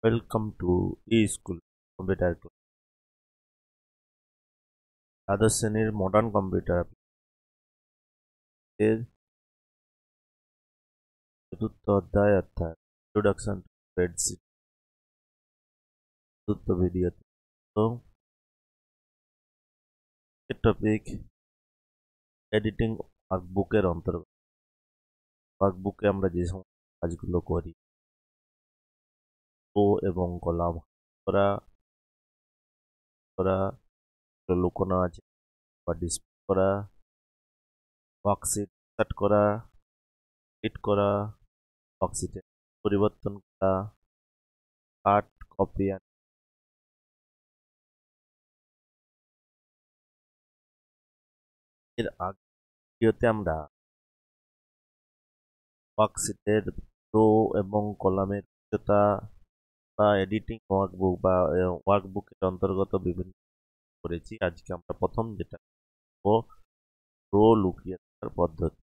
Welcome to e-school computer class. দ্বাদশ শ্রেণীর modern computer এর চতুর্থ অধ্যায় অর্থাৎ ইন্ট্রোডাকশন টু স্প্রেডশিট চতুর্থ ভিডিওতে তো এর টপিক এডিটিং ওয়ার্কবুকের অন্তর্গত। ওয়ার্কবুকে আমরা যে সমস্ত কাজগুলো করি রো এবং কলাম করা করা লুকোনো আছে বা ডিসপ্লে করা, ওয়ার্কশিট সেট করা, এডিট করা, ওয়ার্কশিটে পরিবর্তন করা, কাট কপি। এর আগে ভিডিওতে আমরা ওয়ার্কশিটের রো এবং কলামের উচ্চতা বা এডিটিং ওয়ার্কবুক বা ওয়ার্কবুকের অন্তর্গত বিভিন্ন করেছি। আজকে আমরা প্রথম যেটা রো লুকিয়ে রাখার পদ্ধতি।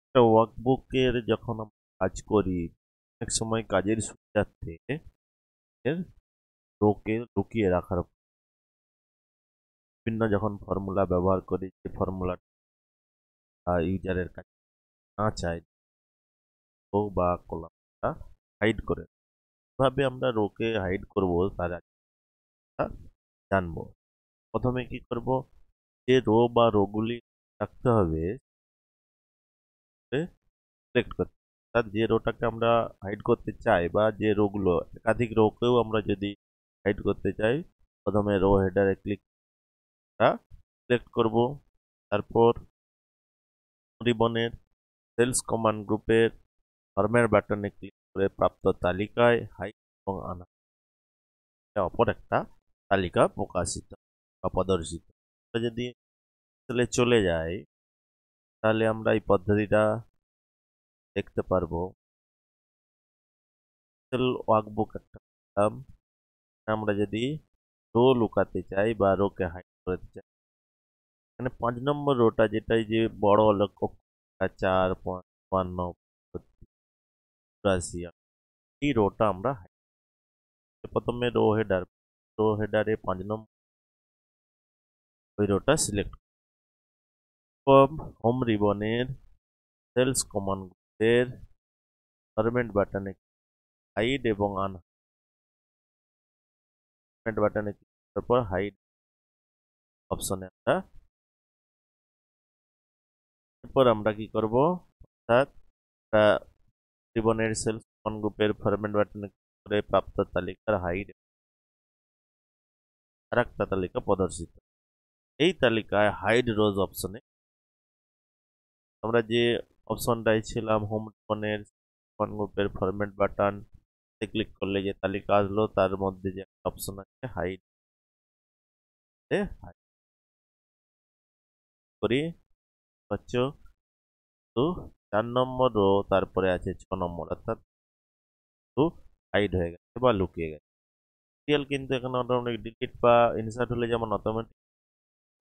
একটা ওয়ার্কবুকের যখন আমরা কাজ করি অনেক সময় কাজের সুবিধার্থে এর রোকে লুকিয়ে রাখার বিভিন্ন যখন ফর্মুলা ব্যবহার করি যে ফর্মুলা ইউজারের কাছে না চাই রো বা কলামটা হাইড করে কিভাবে আমরা রোকে হাইড করব তার আগে জানবো। প্রথমে কি করব, যে রো বা রোগুলি রাখতে হবে সিলেক্ট করতে, অর্থাৎ যে রোটাকে আমরা হাইড করতে চাই বা যে রোগুলো একাধিক রোকেও আমরা যদি হাইড করতে চাই প্রথমে রো হেডারে ক্লিক সিলেক্ট করব। তারপর রিবনের সেলস কমান্ড গ্রুপের ফরম্যাট বাটনে ক্লিক করে প্রাপ্ত তালিকায় হাইড এবং আনা অপর একটা তালিকা প্রকাশিত বা প্রদর্শিত। যদি চলে যায় তাহলে আমরা এই পদ্ধতিটা দেখতে পারবো। ওয়ার্কবুক একটা আমরা যদি রো লুকাতে চাই বা রোকে হাইড করতে চাই, এখানে 5 নম্বর রোটা যেটা যে বড় লক্ষ্য 4 55 84 এই রোটা আমরা প্রথমে রো হেডারে 5 নম্বর ওই রোটা সিলেক্ট হোম রিবনের সেলস কমান্ড গ্রুপের ফরম্যাট বাটনে হাইড এবং আনহাইড বাটনে ক্লিক করার পর হাইড অপশনে আমরা এরপর আমরা কি করব, অর্থাৎ রিবনের সেলস কমান্ড গ্রুপের ফরম্যাট বাটনে ক্লিক করে প্রাপ্ত তালিকার হাইড আর একটা তালিকা প্রদর্শিত। এই তালিকায় হাইড রোজ অপশনে আমরা যে অপশনটাই ছিলাম হোম রিবনের কমান্ড গ্রুপের ফরম্যাট বাটন ক্লিক করলে যে তালিকা আসলো তার মধ্যে যে একটা অপশন আছে হাইড করি হচ্ছে তো 4 নম্বর রো তারপরে আছে 6 নম্বর, অর্থাৎ হাইড হয়ে গেছে বা লুকিয়ে গেছে। কিন্তু এখানে অটোমেটিক ডিলিট বা ইনসার্ট হলে যেমন অটোমেটিক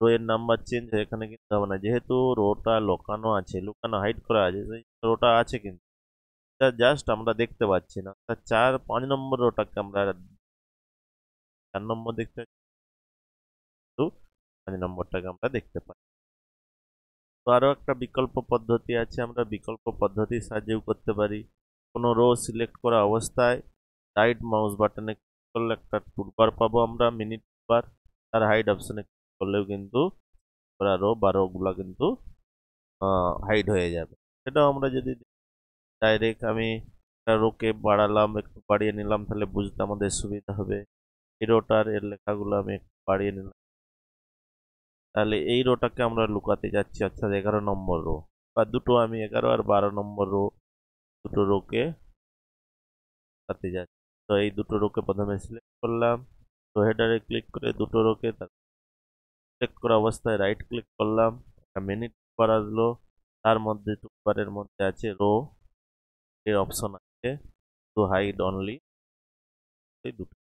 রো এর নাম্বার চেঞ্জ হয়, এখানে কিন্তু হবে না, যেহেতু রোটা লুকানো আছে, লুকানো হাইড করা আছে, সেই রোটা আছে কিন্তু জাস্ট আমরা দেখতে পাচ্ছি না। 5 নম্বর রোটাকে আমরা 4 নম্বর দেখতে পাচ্ছি, 5 নম্বরটাকে আমরা দেখতে পাই। তো আরো একটা বিকল্প পদ্ধতি আছে, আমরা বিকল্প পদ্ধতির সাহায্যেও করতে পারি। কোনো রো সিলেক্ট করা অবস্থায় রাইট মাউস বাটনে ক্লিক করলে একটা টুলবার পাবো আমরা, মিনি টুলবার, তার হাইড অপশনে ক্লিক করলেও কিন্তু ওরা রো বা রোগুলো কিন্তু হাইড হয়ে যাবে। সেটাও আমরা যদি ডাইরেক্ট আমি একটা রোকে বাড়ালাম, একটু বাড়িয়ে নিলাম, তাহলে বুঝতে আমাদের সুবিধা হবে। এই রোটার এর লেখাগুলো আমি একটু বাড়িয়ে নিলাম, তাহলে এই রোটাকে আমরা লুকাতে যাচ্ছি, অর্থাৎ 11 নম্বর রো বা দুটো আমি 11 আর 12 নম্বর রো দুটো রোকে লুকাতে যাচ্ছি। তো এই দুটো রোকে প্রথমে সিলেক্ট করলাম, তো হেডারে ক্লিক করে দুটো রোকে সিলেক্ট করা অবস্থায় রাইট ক্লিক করলাম, একটা মিনি টুলবার আসলো, তার মধ্যে টুলবারের মধ্যে আছে রো এর অপশন আছে, তো হাইড অনলি, এই দুটো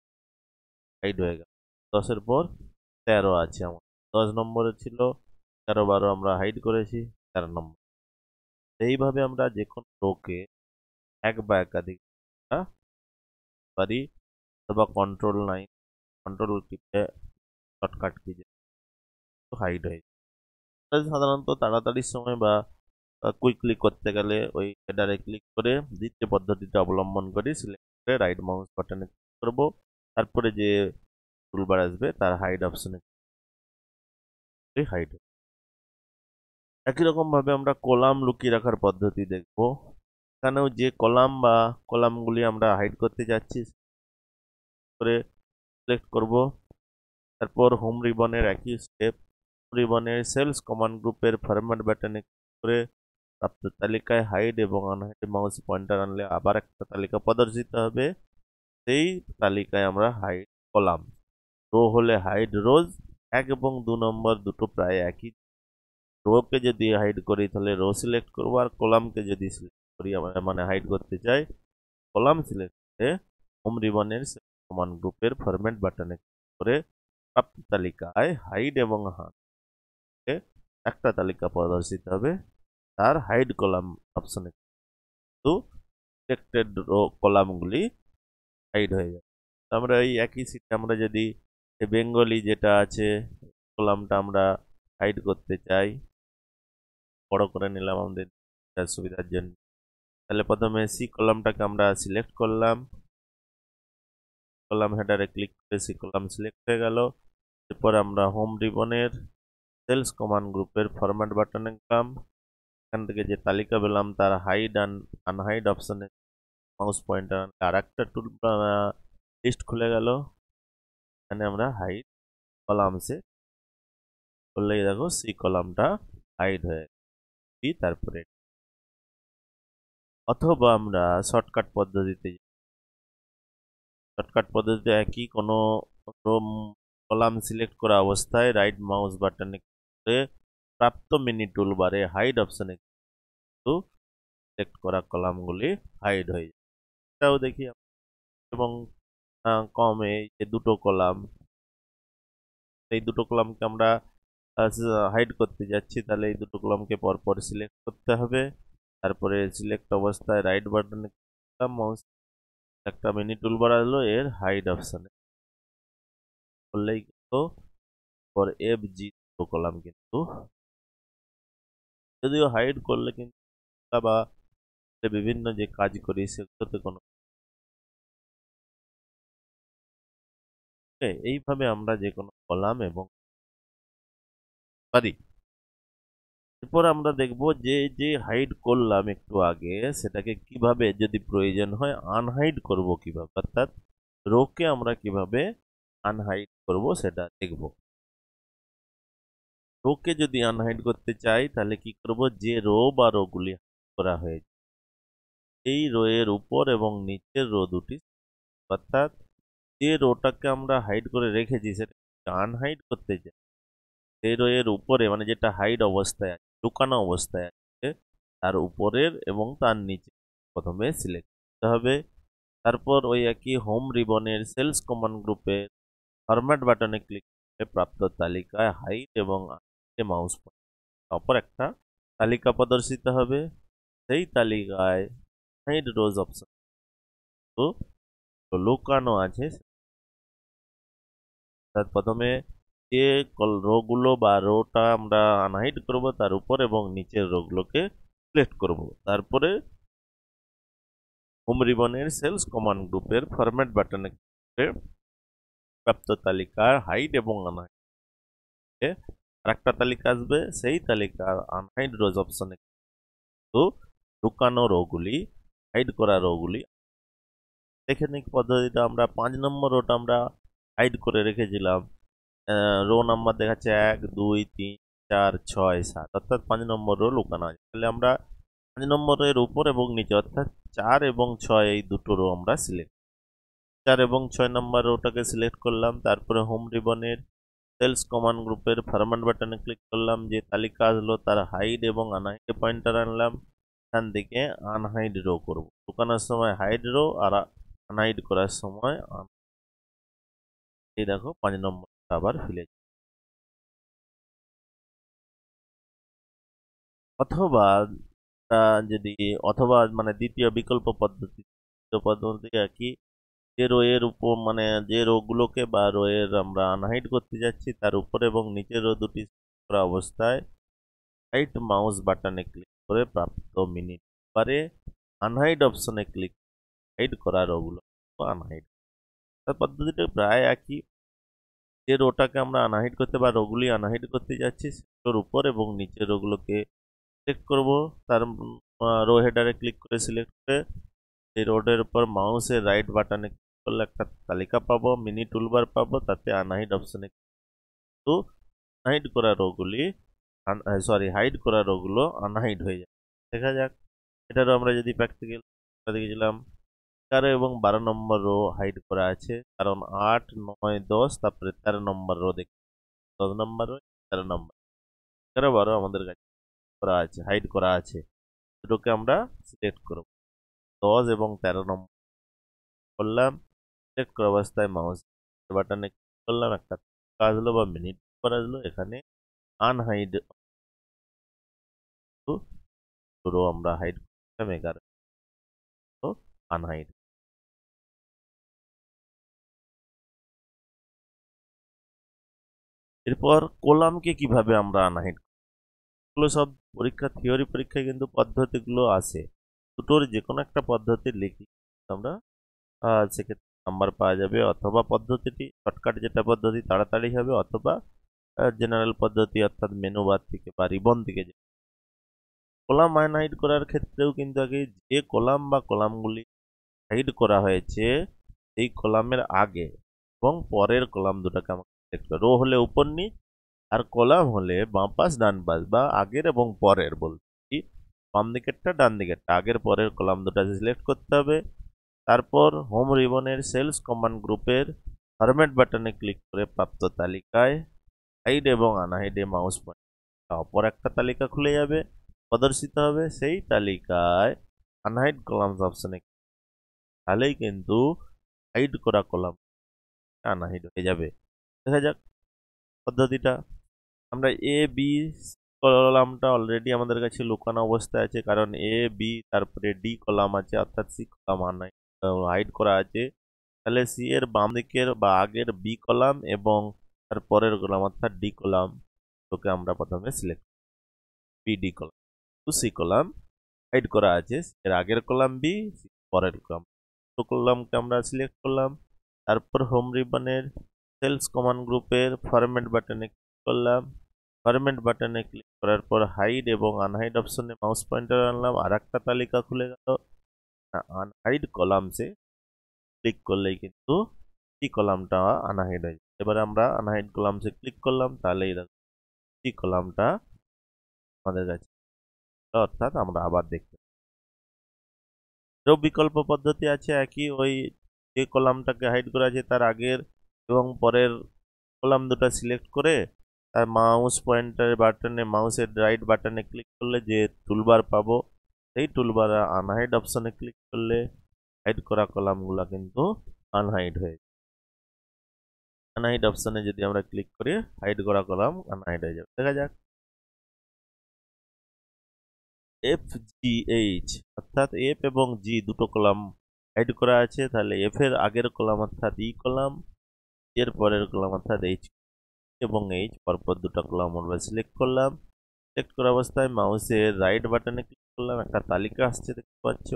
হাইড হয়ে গেল। 10-এর পর 13 আছে আমার, 10 নম্বরে ছিল, 11 12 আমরা হাইড করেছি, 13 নম্বর। এইভাবে আমরা যে কোনো রোকে এক বা একাধিক পারি, অথবা কন্ট্রোল 9 কন্ট্রোল টিপে শর্টকাট কি হাইড হয়ে যায়। সাধারণত তাড়াতাড়ির সময় বা কুইকলি করতে গেলে ওই হেডারে ক্লিক করে দ্বিতীয় পদ্ধতিটা অবলম্বন করি, সিলেক্ট করে রাইট মাউস বাটনে ক্লিক করব, তারপরে যে টুলবার আসবে তার হাইড অপশনে হাইড। একই রকম ভাবে আমরা কলাম লুকিয়ে রাখার পদ্ধতি দেখব। এখানেও যে কলাম বা কলামগুলি আমরা হাইড করতে যাচ্ছি করে সিলেক্ট করব, তারপর হোম রিবনের একই স্টেপ, রিবনের সেলস কমান্ড গ্রুপের ফরম্যাট বাটনে ক্লিক করে প্রাপ্ত তালিকায় হাইড এবং আনহাইড মাউস পয়েন্টার আনলে আবার একটা তালিকা প্রদর্শিত হবে। সেই তালিকায় আমরা হাইড কলাম, রো হলে হাইড রোজ, 1 এবং 2 নম্বর দুটো প্রায় একই। রোকে যদি হাইড করি তাহলে রো সিলেক্ট করবো, আর কলামকে যদি সিলেক্ট করি মানে হাইড করতে চাই, কলাম সিলেক্ট করে হোম রিবনের কমান্ড গ্রুপের ফরম্যাট বাটনে ক্লিক করে প্রাপ্ত তালিকায় হাইড এবং একটা তালিকা প্রদর্শিত হবে, তার হাইড কলাম অপশনে কিন্তু সিলেক্টেড রো কলামগুলি হাইড হয়ে যাবে। আমরা এই একই সিটে আমরা যদি বেঙ্গলি যেটা আছে কলামটা আমরা হাইড করতে চাই, বড় করে নিলাম আমাদের সুবিধার জন্য, তাহলে প্রথমে সি কলামটাকে আমরা সিলেক্ট করলাম, কলাম হেডারে ক্লিক করে সি কলাম সিলেক্ট হয়ে গেল। এরপর আমরা হোম রিবনের সেলস কমান্ড গ্রুপের ফরম্যাট বাটনে গেলাম, এখান থেকে যে তালিকা পেলাম তার হাইড অ্যান্ড আনহাইড অপশনে মাউস পয়েন্টার আর একটা টুল লিস্ট খুলে গেল। এখানে আমরা হাইড কলামসে করলেই দেখো সি কলামটা হাইড হয়ে গেল। তারপরে অথবা আমরা শর্টকাট পদ্ধতিতে একই কোনো কলাম সিলেক্ট করা অবস্থায় রাইট মাউস বাটনে করে প্রাপ্ত মিনি টুলবারে হাইড অপশনে কিন্তু সিলেক্ট করা কলামগুলি হাইড হয়ে যায়। এটাও দেখি এবং কমে এই দুটো কলাম, এই দুটো কলামকে আমরা হাইড করতে যাচ্ছি, তাহলে এই দুটো কলামকে পরপর সিলেক্ট করতে হবে, তারপরে সিলেক্ট অবস্থায় রাইট বাটনে মাউস একটা মিনি টুলবার আসলো এর হাইড অপশনে করলেই কিন্তু পর FG কলাম কিন্তু, যদিও হাইড করলে কিন্তু বা বিভিন্ন যে কাজ করি সেগুলোতে কোনো এইভাবে আমরা যে কোনো কলাম এবং পারি। এরপর আমরা দেখব যে যে হাইড করলাম একটু আগে সেটাকে কিভাবে যদি প্রয়োজন হয় আনহাইড করব কিভাবে, অর্থাৎ রোকে আমরা কিভাবে আনহাইড করব সেটা দেখব। রোকে যদি আনহাইড করতে চাই তাহলে কি করব, যে রো বা রোগুলি করা হয়েছে এই রো এর উপর এবং নিচের রো দুটি, অর্থাৎ যে রোটাকে আমরা হাইড করে রেখেছি সেটা আনহাইড করতে চাই সেই রো এর উপরে, মানে যেটা হাইড অবস্থায় আছে লুকানো অবস্থায় আছে তার উপরের এবং তার নিচে প্রথমে সিলেক্ট করতে হবে। তারপর ওই একই হোম রিবনের সেলস কমান্ড গ্রুপে ফরম্যাট বাটনে ক্লিক করে প্রাপ্ত তালিকায় হাইড এবং মাউস অপর একটা তালিকা প্রদর্শিত হবে, সেই তালিকায় হাইড রোজ অপশন লুকানো আছে। প্রথমে যে রোগুলো বা রোটা আমরা আনহাইড করব তার উপর এবং নিচের রোগুলোকে সিলেক্ট করব, তারপরে হোম রিবনের সেলস কমান্ড গ্রুপের ফরম্যাট বাটনে প্রাপ্ত তালিকার হাইড এবং আনহাইড আরেকটা তালিকা আসবে, সেই তালিকার আনহাইড রোজ অপশনে লুকানো রোগুলি হাইড করা রোগুলি দেখে নিক পদ্ধতিটা। আমরা 5 নম্বর রোটা আমরা হাইড করে রেখেছিলাম, রো নাম্বার দেখাচ্ছে 1 2 3 4 6 7, অর্থাৎ 5 নম্বর রো লুকানো আছে। তাহলে আমরা 5 নম্বরের উপর এবং নিচে অর্থাৎ 4 এবং 6 এই দুটো রো আমরা সিলেক্ট 4 এবং 6 নম্বর রোটাকে সিলেক্ট করলাম, তারপরে হোম রিবনের সেলস কমান্ড গ্রুপের ফরম্যাট বাটনে ক্লিক করলাম, যে তালিকা আসলো তার হাইড এবং আনহাইড পয়েন্টার আনলাম, এখান থেকে আনহাইড রো করব, লুকানোর সময় হাইড রো আর আনহাইড করার সময় এই দেখো 5 নম্বর আবার ফিরে। অথবা যদি মানে দ্বিতীয় বিকল্প পদ্ধতি কি যে রোয়ের উপর মানে যে রোগুলোকে বা রোয়ের আমরা আনহাইড করতে যাচ্ছি তার উপর এবং নিচের রো দুটি করা অবস্থায় রাইট মাউস বাটনে ক্লিক করে প্রাপ্ত মিনিট বারে আনহাইড অপশনে ক্লিক হাইড করা রোগুলো আনহাইড। তার পদ্ধতিটা প্রায় একই। যে রোটাকে আমরা আনহাইড করতে বা রোগুলি আনহাইড করতে যাচ্ছি সেগুলোর উপর এবং নিচের রোগুলোকে সিলেক্ট করব। তার রো হেডারে ক্লিক করে সিলেক্ট করে এই রোডের উপর মাউসের রাইট বাটনে ক্লিক করলে একটা তালিকা পাবো, মিনি টুলবার পাবো, তাতে আনহাইড অপশনে কিন্তু হাইড করা রোগুলি হাইড করা রোগুলো আনহাইড হয়ে যাবে। দেখা যাক এটারও আমরা যদি প্র্যাকটিক্যাল দেখেছিলাম 11 এবং 12 নম্বর রো হাইড করা আছে, কারণ 8, 9, 10 তারপরে 13 নম্বর রো দেখি 10 নম্বর রো 13 নম্বর 11, 12 আমাদের কাছে করা আছে, হাইড করা আছে। দুটোকে আমরা সিলেক্ট করব, 10 এবং 13 নম্বর করলাম। সিলেক্ট করা অবস্থায় মাউস বাটনে ক্লিক করলাম, একটা কাজ হলো বা মিনিট করা হলো। এখানে আনহাইড রো আমরা হাইড করলাম 11 আনহাইড। এরপর কলামকে কিভাবে আমরা আনহাইড, এগুলো সব পরীক্ষা থিওরি পরীক্ষায় কিন্তু পদ্ধতিগুলো আসে। দুটোর যে কোনো একটা পদ্ধতি লিখি আমরা সেক্ষেত্রে নাম্বার পাওয়া যাবে, অথবা পদ্ধতিটি শর্টকাট যেটা পদ্ধতি তাড়াতাড়ি হবে, অথবা জেনারেল পদ্ধতি অর্থাৎ মেনু বার থেকে বা রিবন থেকে। কলাম আনহাইড করার ক্ষেত্রেও কিন্তু আগে যে কলাম বা কলামগুলি হাইড করা হয়েছে এই কলামের আগে এবং পরের কলাম দুটাকে আমাকে সিলেক্ট করতে, রো হলে উপর নিচ আর কলাম হলে বাম পাশ ডান পাশ বা আগের এবং পরের, বলতে বাম দিকেরটা ডান দিকেরটা আগের পরের কলাম দুটা সিলেক্ট করতে হবে। তারপর হোম রিবনের সেলস কমান্ড গ্রুপের ফরম্যাট বাটনে ক্লিক করে প্রাপ্ত তালিকায় হাইড এবং আনহাইডে মাউস পয়েন্টার অপর একটা তালিকা খুলে যাবে, প্রদর্শিত হবে। সেই তালিকায় আনহাইড কলামস অপশনে তাহলেই কিন্তু হাইড করা কলাম আনহাইড হয়ে যাবে। দেখা যাক পদ্ধতিটা। আমরা এ বি কলামটা অলরেডি আমাদের কাছে লুকানো অবস্থায় আছে, কারণ এ বি তারপরে ডি কলাম আছে, অর্থাৎ সি কলাম হাইড করা আছে। তাহলে সি এর বাম দিকের বা আগের বি কলাম এবং তার পরের কলাম অর্থাৎ ডি কলাম তোকে আমরা প্রথমে select B D column, to C column hide করা আছে, এর আগের কলাম বি, পরের কলাম কলামকে আমরা সিলেক্ট করলাম। তারপর হোম রিবনের সেলস কমান্ড গ্রুপের ফরম্যাট বাটনে ক্লিক করলাম। ফরম্যাট বাটনে ক্লিক করার পর হাইড এবং আনহাইড অপশনে মাউস পয়েন্টার আনলাম, আর একটা তালিকা খুলে গেল। আনহাইড কলামসে ক্লিক করলেই কিন্তু এই কলামটা আনহাইড হয়ে যাবে। এবার আমরা আনহাইড কলামসে ক্লিক করলাম, তাহলে এই কলামটা আমাদের কাছে, অর্থাৎ আমরা আবার দেখতে বিকল্প পদ্ধতি আছে একই, ওই যে কলামটাকে হাইড করা আছে তার আগের এবং পরের কলাম দুটো সিলেক্ট করে তার মাউস পয়েন্টার বাটনে মাউসের রাইট বাটনে ক্লিক করলে যে টুলবার পাবো সেই টুলবার আনহাইড অপশনে ক্লিক করলে হাইড করা কলামগুলো কিন্তু আনহাইড হয়ে যাবে। আনহাইড অপশনে যদি আমরা ক্লিক করি হাইড করা কলাম আনহাইড হয়ে যাবে। দেখা যাক এফ জি এইচ অর্থাৎ এফ এবং জি দুটো কলাম হাইড করা আছে, তাহলে এফ এর আগের কলাম অর্থাৎ ই কলাম, এর পরের কলাম অর্থাৎ এইচ এবং এইচ পরপর দুটো কলাম আমরা সিলেক্ট করলাম। সিলেক্ট করা অবস্থায় মাউসের রাইট বাটনে ক্লিক করলাম, একটা তালিকা আসছে দেখতে পাচ্ছ।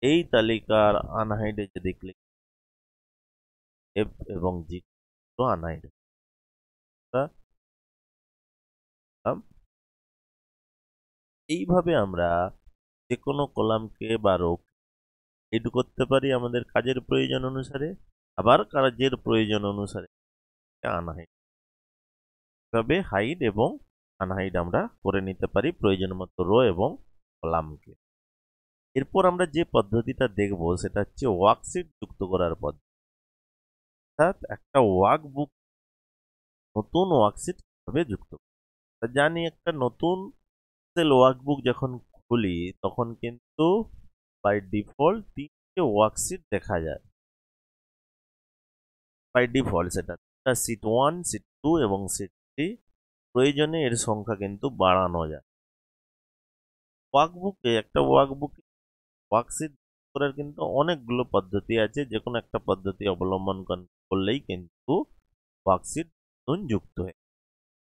এই তালিকার আনহাইডে যদি ক্লিক এফ এবং জি তো আনহাইড, এইভাবে আমরা যে কোনো কলামকে বা রো হাইড করতে পারি আমাদের কাজের প্রয়োজন অনুসারে, আবার কাজের প্রয়োজন অনুসারে আনহাইড, এভাবে হাইড এবং আনহাইড আমরা করে নিতে পারি প্রয়োজন মতো রো এবং কলামকে। এরপর আমরা যে পদ্ধতিটা দেখব সেটা হচ্ছে ওয়ার্কশিট যুক্ত করার পদ্ধতি, অর্থাৎ একটা ওয়ার্কবুক নতুন ওয়ার্কশিট কিভাবে যুক্ত জানি। একটা নতুন এক্সেল ওয়ার্কবুক যখন খুলি তখন কিন্তু বাই ডিফল্ট তিনটে ওয়ার্কশিট দেখা যায়। বাই ডিফল্ট সেটা সিট 1, সিট 2 এবং সিট 3, প্রয়োজনে এর সংখ্যা কিন্তু বাড়ানো যায়। ওয়ার্কবুকে একটা ওয়ার্কশিট করার কিন্তু অনেকগুলো পদ্ধতি আছে, যে কোনো একটা পদ্ধতি অবলম্বন করলেই কিন্তু ওয়ার্কশিট নতুন যুক্ত হয়।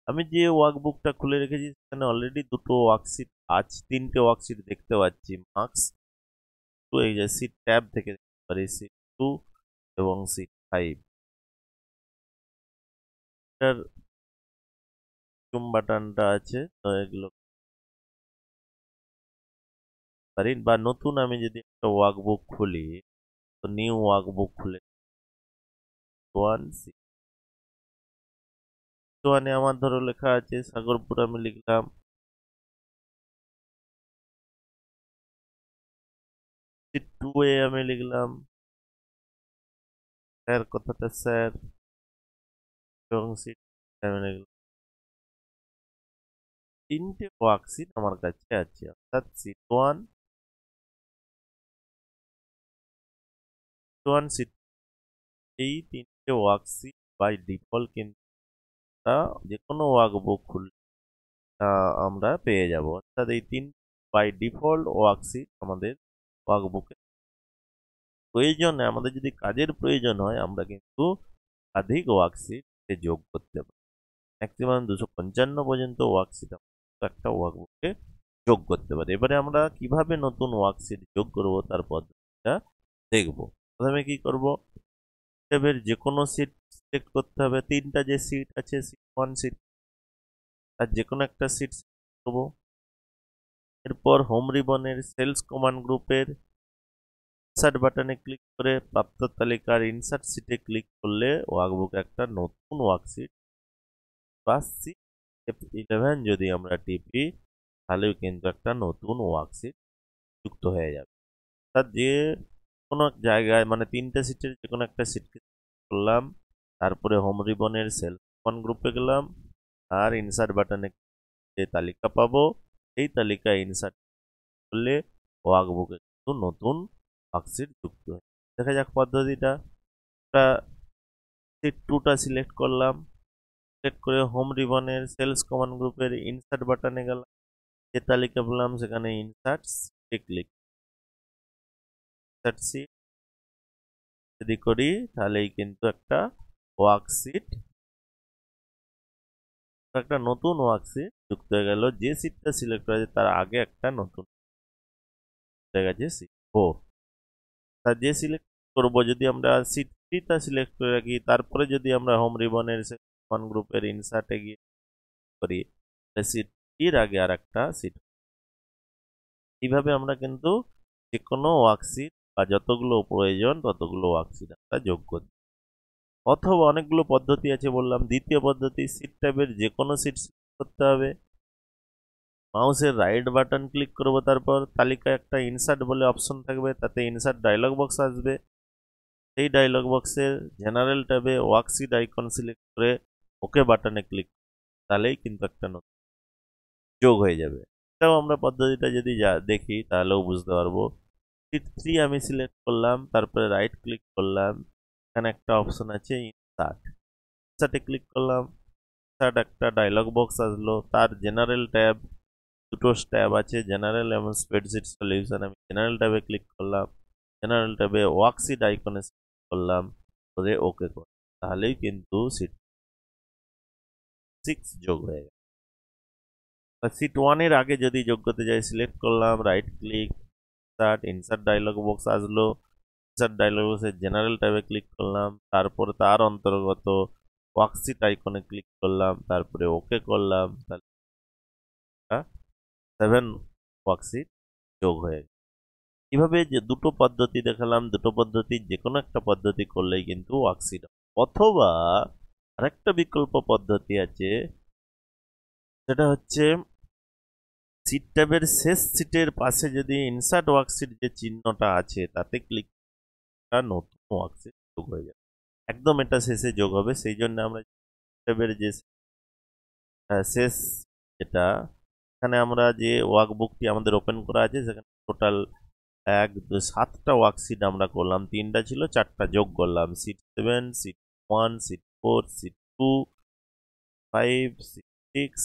আমি যে ওয়ার্কবুকটা খুলে রেখেছি সেখানে অলরেডি দুটো ওয়ার্কশিট আছে, তিনটে ওয়ার্কশিট দেখতে পাচ্ছি। মার্কস টু, এই যে সিট ট্যাব থেকে দেখতে পারি সিট 2 এবং সিট 5 এর জুম বাটনটা আছে, তো এগুলো পারি। বা নতুন আমি যদি একটা ওয়ার্কবুক খুলি, তো নিউ ওয়ার্কবুক খুলে 1 ওয়ানে আমার ধরো লেখা আছে সাগরপুর, আমি লিখলাম। সিট 2 এ আমি লিখলাম স্যার, কথাটা স্যার, এবং সিট আমি লিখলাম। তিনটে ওয়ার্কশিট আমার কাছে আছে, অর্থাৎ সিট 1, সিট, এই তিনটে ওয়ার্কশিট বাই ডিফল্ট কিন্তু যে কোনো ওয়ার্কবুক খুললে আমরা পেয়ে যাব। অর্থাৎ এই তিন বাই ডিফল্ট ওয়ার্কশিট আমাদের ওয়ার্কবুকে প্রয়োজনে, আমাদের যদি কাজের প্রয়োজন হয় আমরা কিন্তু একাধিক ওয়ার্কশিট যোগ করতে পারি। ম্যাক্সিমাম 255 পর্যন্ত ওয়ার্কশিট একটা ওয়ার্কবুকে যোগ করতে পারি। এবারে আমরা কিভাবে নতুন ওয়ার্কশিট যোগ করব তার পদ্ধতিটা দেখব। প্রথমে কি করব, ট্যাবের যে কোনো সিট সিলেক্ট করতে হবে। তিনটা যে সিট আছে, সিট 1, সিট, আর যে কোনো একটা সিট করব। এরপর হোম রিবনের সেলস কমান্ড গ্রুপের ইনসার্ট বাটনে ক্লিক করে প্রাপ্ত তালিকার ইনসার্ট সিটে ক্লিক করলে ওয়ার্কবুকে একটা নতুন ওয়ার্কশিট বা সিট F11 যদি আমরা টিপি, তাহলেও কিন্তু একটা নতুন ওয়ার্কশিট যুক্ত হয়ে যাবে। অর্থাৎ যে কোনো জায়গায়, মানে তিনটে সিটের যে কোনো একটা সিট করলাম, তারপরে হোম রিবনের সেলস কমান্ড গ্রুপে গেলাম, আর ইনসার্ট বাটনে যে তালিকা পাবো এই তালিকায় ইনসার্ট করলে ওয়ার্কবুকে কিন্তু নতুন ওয়ার্কশিট যুক্ত হয়। দেখা যাক পদ্ধতিটা। একটা সিট 2টা সিলেক্ট করলাম, সিলেক্ট করে হোম রিবনের সেলস কমান্ড গ্রুপের ইনসার্ট বাটনে গেলাম, যে তালিকা পেলাম সেখানে ইনসার্ট সিটে ক্লিক। ইনসার্ট সিট যদি করি তাহলেই কিন্তু একটা ওয়ার্কশিট, একটা নতুন ওয়ার্কশিট যুক্ত হয়ে গেল। যে সিটটা সিলেক্ট করা আছে তার আগে একটা নতুন হয়ে গেছে সিট 4। তা যে সিলেক্ট করব, যদি আমরা সিট 3টা সিলেক্ট করে রাখি, তারপরে যদি আমরা হোম রিবনের ওয়ান গ্রুপের ইনসার্টে গিয়ে করি, সিট 3 আগে আর একটা সিট। এইভাবে আমরা কিন্তু যে কোনো ওয়ার্কশিট বা যতগুলো প্রয়োজন ততগুলো ওয়ার্কশিট আমরা যোগ করি। অথবা অনেকগুলো পদ্ধতি আছে বললাম। দ্বিতীয় পদ্ধতি, সিট ট্যাবের যে কোনো সিট সিলেক্ট করতে হবে, মাউসের রাইট বাটন ক্লিক করব, তারপর তালিকায় একটা ইনসার্ট বলে অপশন থাকবে, তাতে ইনসার্ট ডায়লগ বক্স আসবে। সেই ডায়লগ বক্সের জেনারেল ট্যাবে ওয়ার্কশিট আইকন সিলেক্ট করে ওকে বাটনে ক্লিক, তাহলেই কিন্তু একটা নতুন যোগ হয়ে যাবে। এটাও আমরা পদ্ধতিটা যদি দেখি তাহলেও বুঝতে পারবো। সিট 3 আমি সিলেক্ট করলাম, তারপরে রাইট ক্লিক করলাম, এখানে একটা অপশন আছে ইনসার্ট, ইনসার্টে ক্লিক করলাম। ইনসার্ট একটা ডায়লগ বক্স আসলো, তার জেনারেল ট্যাব, দুটো ট্যাব আছে, জেনারেল এবং স্প্রেডশিট সলিউশন। আমি জেনারেল ট্যাবে ক্লিক করলাম, জেনারেল ট্যাবে ওয়ার্কশিট আইকনে করলাম, করে ওকে করলাম, তাহলেই কিন্তু সিট 6 যোগ হয়ে গেল। সিট 1 এর আগে যদি যোগ করতে যাই, সিলেক্ট করলাম, right click, insert, insert dialogue box আসলো, ইনসার্ট ডায়লগ বক্সের জেনারেল ট্যাবে ক্লিক করলাম, তারপরে তার অন্তর্গত ওয়ার্কশিট আইকনে ক্লিক করলাম, তারপরে ওকে করলাম, তাহলে 7 ওয়ার্কশিট যোগ হয়ে গেল। এভাবে যে দুটো পদ্ধতি দেখালাম, দুটো পদ্ধতির যে কোনো একটা পদ্ধতি করলেই কিন্তু ওয়ার্কশিট। অথবা আরেকটা বিকল্প পদ্ধতি আছে, সেটা হচ্ছে সিট ট্যাবের শেষ সিটের পাশে যদি ইনসার্ট ওয়ার্কশিট যে চিহ্নটা আছে তাতে ক্লিক, নতুন ওয়ার্কশিট যোগ হয়ে যাবে। একদম এটা শেষে যোগ হবে, সেই জন্য আমরা ট্যাবের যে শেষ, যেটা এখানে আমরা যে ওয়ার্কবুকটি আমাদের ওপেন করা আছে সেখানে টোটাল 7টা ওয়ার্কশিট আমরা করলাম। 3টা ছিল, 4টা যোগ করলাম। Sheet 7, sheet 1, sheet 4, sheet 2, 5, sheet 6।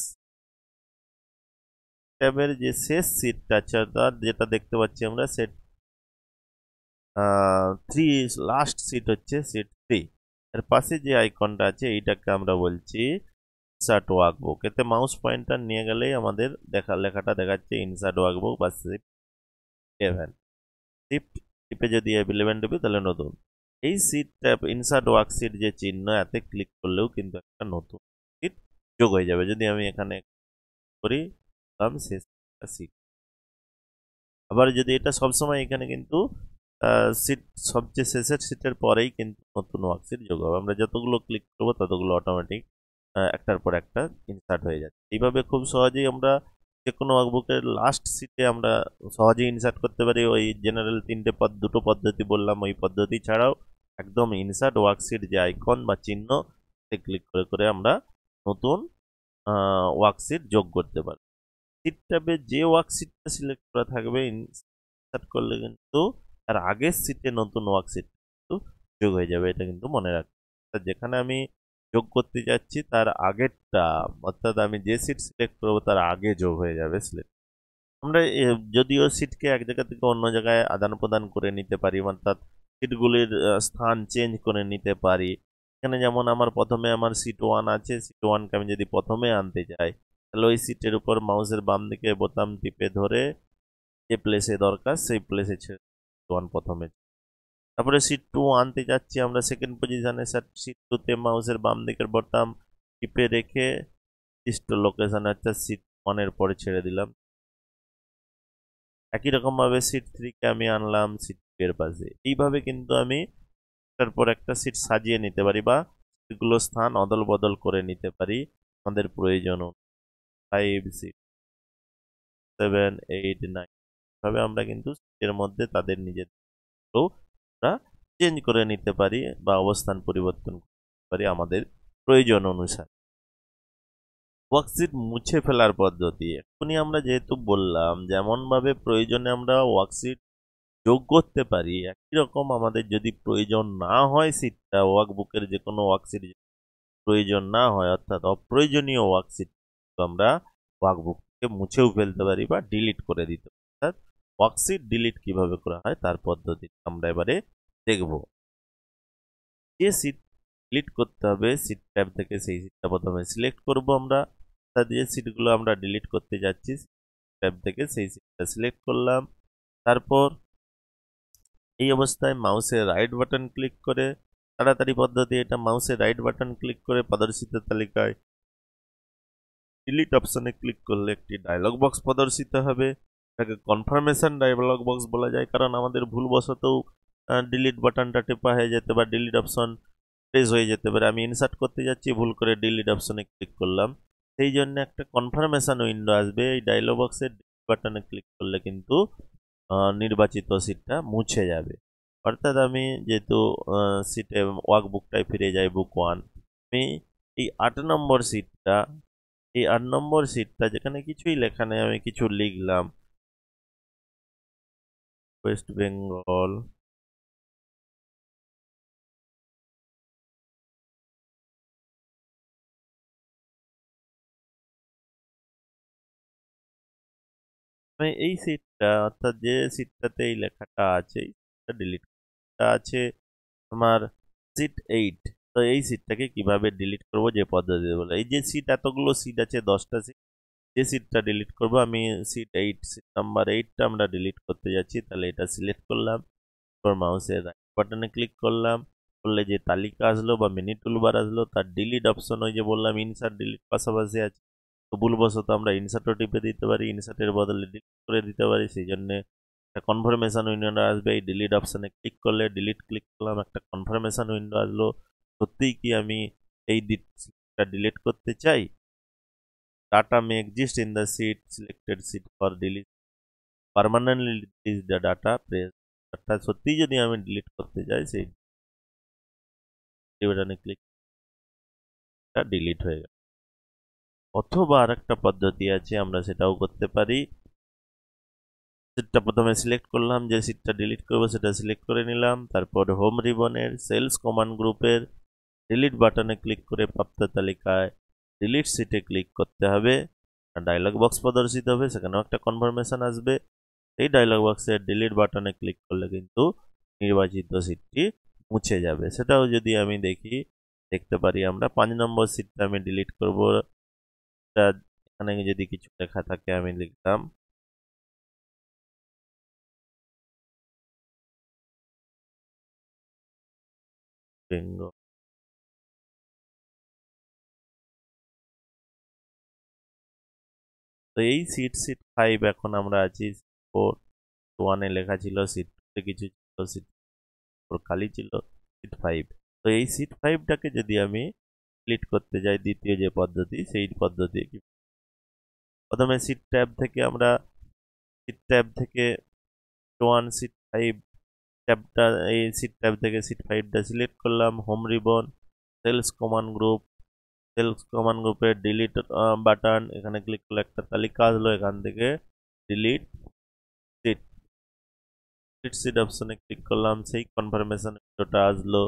ট্যাবের যে শেষ সিটটা আছে, অর্থাৎ যেটা দেখতে পাচ্ছি আমরা, সেট থ্রি, লাস্ট সিট হচ্ছে সিট 3। এর পাশে যে আইকনটা আছে এইটাকে আমরা বলছি ইনসার্ট ওয়ার্কবুক। এতে মাউস পয়েন্টার নিয়ে গেলেই আমাদের লেখাটা দেখাচ্ছে ইনসার্ট ওয়ার্কবুক বা শিফট 11। শিফট টিপে যদি F11 টিপি তাহলে নতুন। এই সিট ট্যাব ইনসার্ট ওয়ার্কশিট যে চিহ্ন, এতে ক্লিক করলেও কিন্তু একটা নতুন সিট যোগ হয়ে যাবে। যদি আমি এখানে করি শেষ সিট, আবার যদি এটা সবসময় এখানে কিন্তু সিট সবচেয়ে শেষের সিটের পরেই কিন্তু নতুন ওয়ার্কশিট যোগ হবে। আমরা যতগুলো ক্লিক করবো ততগুলো অটোমেটিক একটার পর একটা ইনসার্ট হয়ে যাচ্ছে। এইভাবে খুব সহজেই আমরা যে কোনো ওয়ার্কবুকের লাস্ট সিটে আমরা সহজেই ইনসার্ট করতে পারি। ওই জেনারেল দুটো পদ্ধতি বললাম, ওই পদ্ধতি ছাড়াও একদম ইনসার্ট ওয়ার্কশিট যে আইকন বা চিহ্ন, ক্লিক করে করে আমরা নতুন ওয়ার্কশিট যোগ করতে পারি। সিট ট্যাবে যে ওয়ার্কশিটটা সিলেক্ট করা থাকবে ইনসার্ট করলে কিন্তু তার আগের সিটে নতুন ওয়ার্কশিট কিন্তু যোগ হয়ে যাবে। এটা কিন্তু মনে রাখতে, যেখানে আমি যোগ করতে যাচ্ছি তার আগেরটা, অর্থাৎ আমি যে সিট সিলেক্ট করবো তার আগে যোগ হয়ে যাবে সিলেক্ট। আমরা যদিও সিটকে এক জায়গা থেকে অন্য জায়গায় আদান প্রদান করে নিতে পারি, অর্থাৎ সিটগুলির স্থান চেঞ্জ করে নিতে পারি। এখানে যেমন আমার প্রথমে আমার সিট 1 আছে, সিট 1কে আমি যদি প্রথমে আনতে চাই তাহলে ওই সিটের উপর মাউসের বাম দিকে বোতাম টিপে ধরে যে প্লেসে দরকার সেই প্লেসে ছেড়ে 1 প্রথমে। তারপরে সিট 2 আনতে যাচ্ছি আমরা সেকেন্ড পজিশনে, সিট 2তে মাউসের বাম দিকের বোতাম টিপে রেখে লোকেশন অর্থাৎ সিট 1 এর পরে ছেড়ে দিলাম। একই রকম ভাবে সিট 3কে আমি আনলাম সিট 2 এর পাশে। এইভাবে কিন্তু আমি একটার পর একটা সিট সাজিয়ে নিতে পারি বা সিটগুলো স্থান অদল বদল করে নিতে পারি আমাদের প্রয়োজন। 5, 6, 7, 8, 9 ভাবে আমরা কিন্তু সিটের মধ্যে তাদের নিজেদের চেঞ্জ করে নিতে পারি বা অবস্থান পরিবর্তন করতে পারি আমাদের প্রয়োজন অনুসারে। ওয়ার্কশিট মুছে ফেলার পদ্ধতি এখনই আমরা যেহেতু বললাম, যেমন ভাবে প্রয়োজনে আমরা ওয়ার্কশিট যোগ করতে পারি, একই রকম আমাদের যদি প্রয়োজন না হয় সিটটা ওয়ার্কবুকের যে কোনো ওয়ার্কশিট প্রয়োজন না হয়, অর্থাৎ অপ্রয়োজনীয় ওয়ার্কশিট আমরা ওয়ার্কবুক থেকে মুছেও ফেলতে পারি বা ডিলিট করে দিতে পারি। অর্থাৎ ওয়ার্কশিট ডিলিট কিভাবে করা হয় তার পদ্ধতি আমরা এবারে দেখব। যে সিট ডিলিট করতে হবে সিট ট্যাব থেকে সেই সিটটা প্রথমে সিলেক্ট করব আমরা, যে সিটগুলো আমরা ডিলিট করতে যাচ্ছি ট্যাব থেকে সেই সিটটা সিলেক্ট করলাম। তারপর এই অবস্থায় মাউসের রাইট বাটন ক্লিক করে, তাড়াতাড়ি পদ্ধতি এটা, মাউসের রাইট বাটন ক্লিক করে প্রদর্শিত তালিকায় ডিলিট অপশনে ক্লিক করলে একটি ডায়লগ বক্স প্রদর্শিত হবে। এটাকে কনফার্মেশন ডায়লগ বক্স বলা যায়, কারণ আমাদের ভুলবশত ডিলিট বাটনটা টেপা হয়ে যেতে বা ডিলিট অপশন প্রেস হয়ে যেতে পারে। আমি ইনসার্ট করতে যাচ্ছি, ভুল করে ডিলিট অপশনে ক্লিক করলাম, সেই জন্য একটা কনফার্মেশন উইন্ডো আসবে। এই ডায়লগ বক্সের ডিলিট বাটনে ক্লিক করলে কিন্তু নির্বাচিত সিটটা মুছে যাবে। অর্থাৎ আমি যেহেতু সিটে ওয়ার্কবুকটায় ফিরে যাই বুক 1, আমি এই 8 নম্বর সিটটা, এই 8 নম্বর সিটটা যেখানে কিছুই লেখা নেই, আমি কিছু লিখলাম ওয়েস্ট বেঙ্গল, আমি এই সিটটা অর্থাৎ যে সিটটাতে এই লেখাটা আছে ডিলিট আছে আমার সিট 8। তো এই সিটটাকে কিভাবে ডিলিট করব যে পদ্ধতি বলে, এই যে সিট এতগুলো সিট আছে 10টা সিট, যে সিটটা ডিলিট করব আমি সিট 8, সিট নাম্বার 8টা আমরা ডিলিট করতে যাচ্ছি। তাহলে এটা সিলেক্ট করলাম, তারপর মাউসের রাইট বাটনে ক্লিক করলাম, করলে যে তালিকা আসলো বা মিনি টুলবার আসলো তার ডিলিট অপশন, ওই যে বললাম ইনসার্ট ডিলিট পাশাপাশি আছে, তো ভুলবশত আমরা ইনসার্টও টিপে দিতে পারি, ইনসার্টের বদলে ডিলিট করে দিতে পারি। সেই জন্য একটা কনফার্মেশন উইন্ডো আসবে। এই ডিলিট অপশনে ক্লিক করলে ডিলিট ক্লিক করলাম, একটা কনফার্মেশন উইন্ডো আসলো সত্যিই কি আমি এই সিটটা ডিলিট করতে চাই। Data may exist in the selected seat for delete permanently delete the data press, অর্থাৎ সত্যি যদি আমি ডিলিট করতে চাই সেই বাটনে ক্লিক ডিলিট হয়ে গেল। অথবা আরেকটা পদ্ধতি আছে, আমরা সেটাও করতে পারি। সিটটা প্রথমে সিলেক্ট করলাম, যে সিটটা ডিলিট করবো সেটা সিলেক্ট করে নিলাম, তারপর হোম রিবনের সেলস কমান্ড গ্রুপের ডিলিট বাটনে ক্লিক করে প্রাপ্ত তালিকায় ডিলিট সিটে ক্লিক করতে হবে। ডায়লগ বক্স প্রদর্শিত হবে, সেখানেও একটা কনফার্মেশন আসবে। এই ডায়লগ বক্সের ডিলিট বাটনে ক্লিক করলে কিন্তু নির্বাচিত সিটটি মুছে যাবে। সেটাও যদি আমি দেখতে পারি আমরা 5 নম্বর সিটটা আমি ডিলিট করব। এখানে যদি কিছু লেখা থাকে আমি লিখলাম বেঙ্গল। তো এই সিট 5 এখন আমরা আছি। 4 1 লেখা ছিল, সিট 2 কিছু ছিল, সিট 4 খালি ছিল, সিট 5। তো এই সিট 5টাকে যদি আমি ডিলিট করতে যাই, দ্বিতীয় যে পদ্ধতি সেই পদ্ধতি প্রথমে সিট ট্যাব থেকে আমরা সিট 1 সিট 5 ট্যাবটা, এই সিট ট্যাব থেকে সিট 5টা সিলেক্ট করলাম। হোম রিবন, সেলস কমান্ড গ্রুপের ডিলিট বাটন, এখানে ক্লিক করলে একটা তালিকা আসলো, এখান থেকে ডিলিট সিট সিট অপশনে ক্লিক করলাম, সেই কনফার্মেশন উইন্ডোটা আসলো।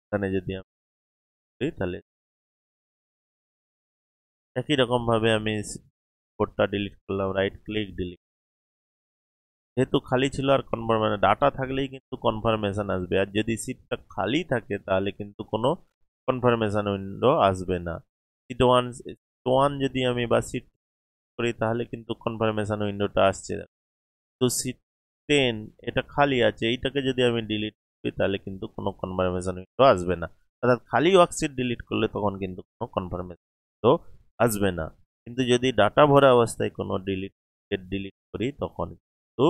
এখানে যদি আমি তাহলে একই রকম ভাবে আমি কোডটা ডিলিট করলাম, রাইট ক্লিক ডিলিট। যেহেতু খালি ছিল আর কনফার্মেশন ডাটা থাকলেই কিন্তু কনফার্মেশন আসবে, আর যদি সিটটা খালি থাকে তাহলে কিন্তু কোনো কনফার্মেশন উইন্ডো আসবে না। সিট 1 যদি আমি বা সিট করি তাহলে কিন্তু কনফার্মেশন উইন্ডোটা আসছে। তো সিট 10 এটা খালি আছে, এইটাকে যদি আমি ডিলিট করি তাহলে কিন্তু কোনো কনফার্মেশন উইন্ডো আসবে না। অর্থাৎ খালি ওয়ার্কশিট ডিলিট করলে তখন কিন্তু কোনো কনফার্মেশন উইন্ডো আসবে না। কিন্তু যদি ডাটা ভরা অবস্থায় কোনো ডিলিট করি তখন কিন্তু